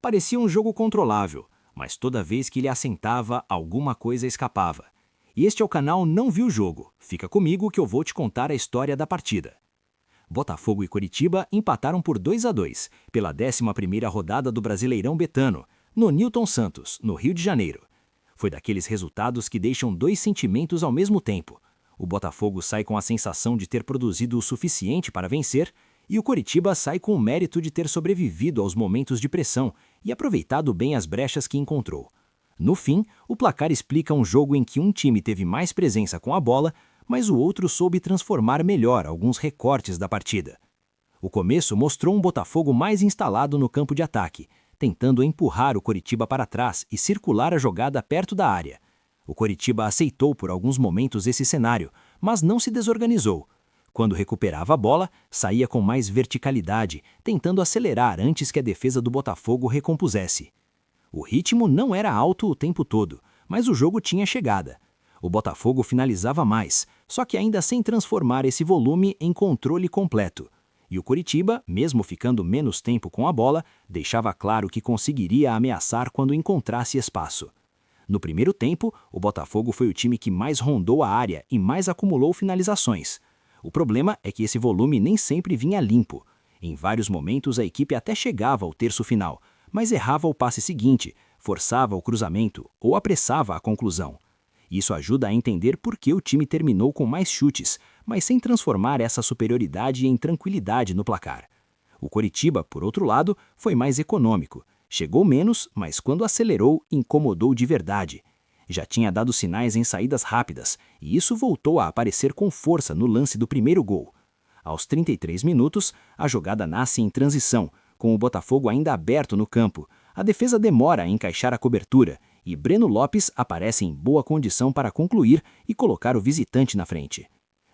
Parecia um jogo controlável, mas toda vez que ele assentava, alguma coisa escapava. E este é o canal Não Viu o Jogo. Fica comigo que eu vou te contar a história da partida. Botafogo e Coritiba empataram por 2-2, pela 11ª rodada do Brasileirão Betano, no Newton Santos, no Rio de Janeiro. Foi daqueles resultados que deixam dois sentimentos ao mesmo tempo. O Botafogo sai com a sensação de ter produzido o suficiente para vencer, e o Coritiba sai com o mérito de ter sobrevivido aos momentos de pressão e aproveitado bem as brechas que encontrou. No fim, o placar explica um jogo em que um time teve mais presença com a bola, mas o outro soube transformar melhor alguns recortes da partida. O começo mostrou um Botafogo mais instalado no campo de ataque, tentando empurrar o Coritiba para trás e circular a jogada perto da área. O Coritiba aceitou por alguns momentos esse cenário, mas não se desorganizou. Quando recuperava a bola, saía com mais verticalidade, tentando acelerar antes que a defesa do Botafogo recompusesse. O ritmo não era alto o tempo todo, mas o jogo tinha chegada. O Botafogo finalizava mais, só que ainda sem transformar esse volume em controle completo. E o Coritiba, mesmo ficando menos tempo com a bola, deixava claro que conseguiria ameaçar quando encontrasse espaço. No primeiro tempo, o Botafogo foi o time que mais rondou a área e mais acumulou finalizações. O problema é que esse volume nem sempre vinha limpo. Em vários momentos a equipe até chegava ao terço final, mas errava o passe seguinte, forçava o cruzamento ou apressava a conclusão. Isso ajuda a entender por que o time terminou com mais chutes, mas sem transformar essa superioridade em tranquilidade no placar. O Coritiba, por outro lado, foi mais econômico. Chegou menos, mas quando acelerou, incomodou de verdade. Já tinha dado sinais em saídas rápidas, e isso voltou a aparecer com força no lance do primeiro gol. Aos 33 minutos, a jogada nasce em transição, com o Botafogo ainda aberto no campo. A defesa demora a encaixar a cobertura, e Breno Lopes aparece em boa condição para concluir e colocar o visitante na frente.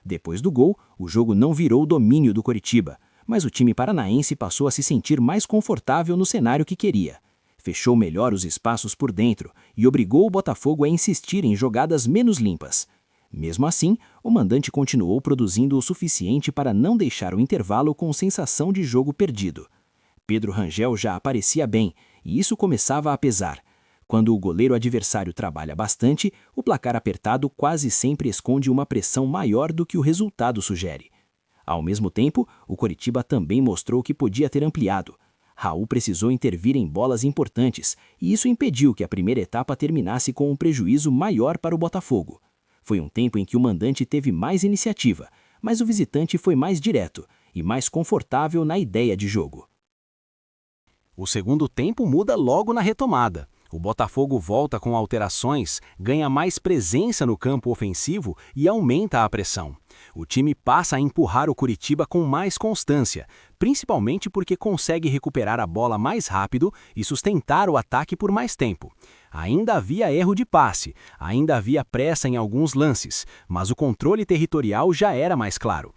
Depois do gol, o jogo não virou o domínio do Coritiba, mas o time paranaense passou a se sentir mais confortável no cenário que queria. Fechou melhor os espaços por dentro e obrigou o Botafogo a insistir em jogadas menos limpas. Mesmo assim, o mandante continuou produzindo o suficiente para não deixar o intervalo com sensação de jogo perdido. Pedro Rangel já aparecia bem, e isso começava a pesar. Quando o goleiro adversário trabalha bastante, o placar apertado quase sempre esconde uma pressão maior do que o resultado sugere. Ao mesmo tempo, o Coritiba também mostrou que podia ter ampliado. Raul precisou intervir em bolas importantes, e isso impediu que a primeira etapa terminasse com um prejuízo maior para o Botafogo. Foi um tempo em que o mandante teve mais iniciativa, mas o visitante foi mais direto e mais confortável na ideia de jogo. O segundo tempo muda logo na retomada. O Botafogo volta com alterações, ganha mais presença no campo ofensivo e aumenta a pressão. O time passa a empurrar o Coritiba com mais constância, principalmente porque consegue recuperar a bola mais rápido e sustentar o ataque por mais tempo. Ainda havia erro de passe, ainda havia pressa em alguns lances, mas o controle territorial já era mais claro.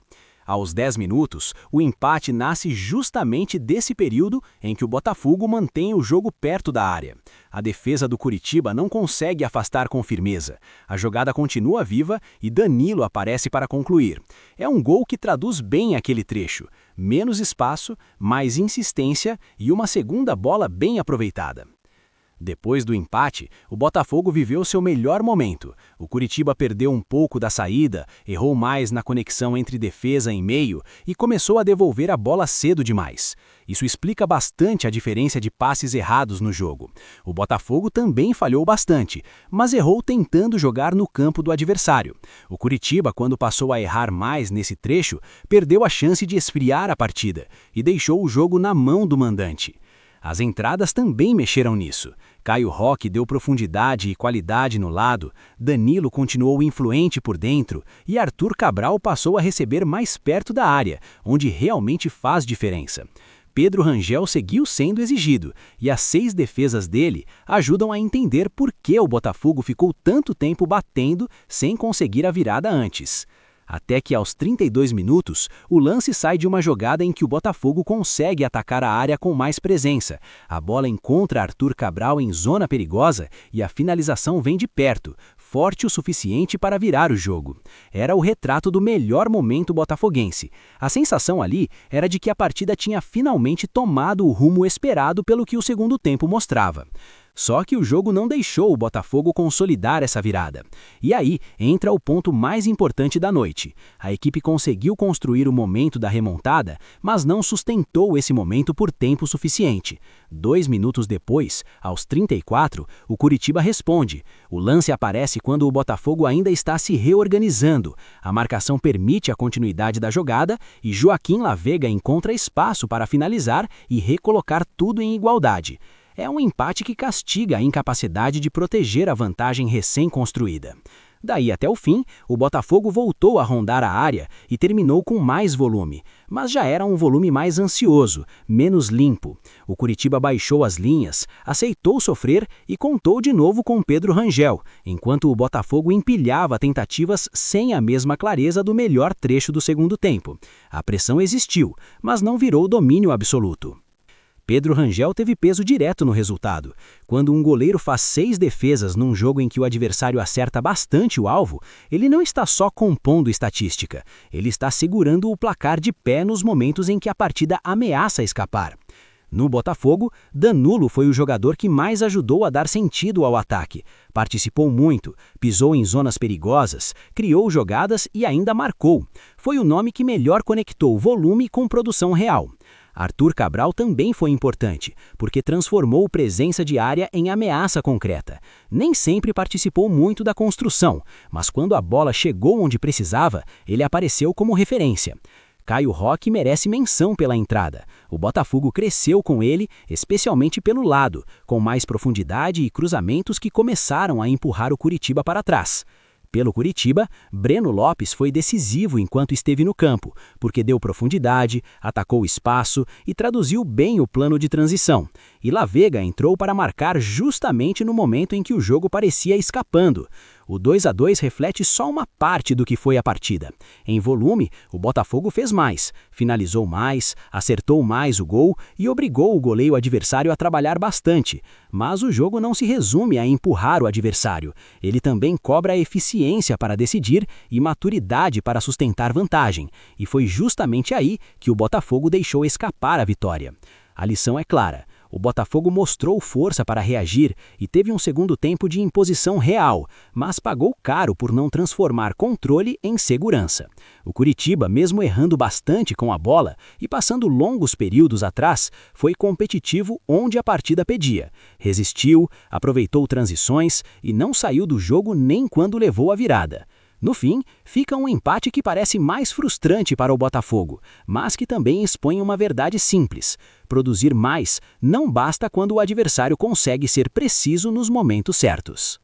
Aos 10 minutos, o empate nasce justamente desse período em que o Botafogo mantém o jogo perto da área. A defesa do Coritiba não consegue afastar com firmeza. A jogada continua viva e Danilo aparece para concluir. É um gol que traduz bem aquele trecho. Menos espaço, mais insistência e uma segunda bola bem aproveitada. Depois do empate, o Botafogo viveu seu melhor momento. O Coritiba perdeu um pouco da saída, errou mais na conexão entre defesa e meio e começou a devolver a bola cedo demais. Isso explica bastante a diferença de passes errados no jogo. O Botafogo também falhou bastante, mas errou tentando jogar no campo do adversário. O Coritiba, quando passou a errar mais nesse trecho, perdeu a chance de esfriar a partida e deixou o jogo na mão do mandante. As entradas também mexeram nisso. Caio Roque deu profundidade e qualidade no lado, Danilo continuou influente por dentro e Arthur Cabral passou a receber mais perto da área, onde realmente faz diferença. Pedro Rangel seguiu sendo exigido e as 6 defesas dele ajudam a entender por que o Botafogo ficou tanto tempo batendo sem conseguir a virada antes. Até que aos 32 minutos, o lance sai de uma jogada em que o Botafogo consegue atacar a área com mais presença. A bola encontra Arthur Cabral em zona perigosa e a finalização vem de perto, forte o suficiente para virar o jogo. Era o retrato do melhor momento botafoguense. A sensação ali era de que a partida tinha finalmente tomado o rumo esperado pelo que o segundo tempo mostrava. Só que o jogo não deixou o Botafogo consolidar essa virada. E aí entra o ponto mais importante da noite. A equipe conseguiu construir o momento da remontada, mas não sustentou esse momento por tempo suficiente. 2 minutos depois, aos 34, o Coritiba responde. O lance aparece quando o Botafogo ainda está se reorganizando. A marcação permite a continuidade da jogada e Joaquim Lavega encontra espaço para finalizar e recolocar tudo em igualdade. É um empate que castiga a incapacidade de proteger a vantagem recém-construída. Daí até o fim, o Botafogo voltou a rondar a área e terminou com mais volume, mas já era um volume mais ansioso, menos limpo. O Coritiba baixou as linhas, aceitou sofrer e contou de novo com Pedro Rangel, enquanto o Botafogo empilhava tentativas sem a mesma clareza do melhor trecho do segundo tempo. A pressão existiu, mas não virou domínio absoluto. Pedro Rangel teve peso direto no resultado. Quando um goleiro faz 6 defesas num jogo em que o adversário acerta bastante o alvo, ele não está só compondo estatística, ele está segurando o placar de pé nos momentos em que a partida ameaça escapar. No Botafogo, Danilo foi o jogador que mais ajudou a dar sentido ao ataque. Participou muito, pisou em zonas perigosas, criou jogadas e ainda marcou. Foi o nome que melhor conectou volume com produção real. Arthur Cabral também foi importante, porque transformou presença de área em ameaça concreta. Nem sempre participou muito da construção, mas quando a bola chegou onde precisava, ele apareceu como referência. Caio Roque merece menção pela entrada. O Botafogo cresceu com ele, especialmente pelo lado, com mais profundidade e cruzamentos que começaram a empurrar o Coritiba para trás. Pelo Coritiba, Breno Lopes foi decisivo enquanto esteve no campo, porque deu profundidade, atacou o espaço e traduziu bem o plano de transição. E Lavega entrou para marcar justamente no momento em que o jogo parecia escapando. O 2-2 reflete só uma parte do que foi a partida. Em volume, o Botafogo fez mais, finalizou mais, acertou mais o gol e obrigou o goleiro adversário a trabalhar bastante. Mas o jogo não se resume a empurrar o adversário. Ele também cobra eficiência para decidir e maturidade para sustentar vantagem. E foi justamente aí que o Botafogo deixou escapar a vitória. A lição é clara. O Botafogo mostrou força para reagir e teve um segundo tempo de imposição real, mas pagou caro por não transformar controle em segurança. O Coritiba, mesmo errando bastante com a bola e passando longos períodos atrás, foi competitivo onde a partida pedia. Resistiu, aproveitou transições e não saiu do jogo nem quando levou a virada. No fim, fica um empate que parece mais frustrante para o Botafogo, mas que também expõe uma verdade simples. Produzir mais não basta quando o adversário consegue ser preciso nos momentos certos.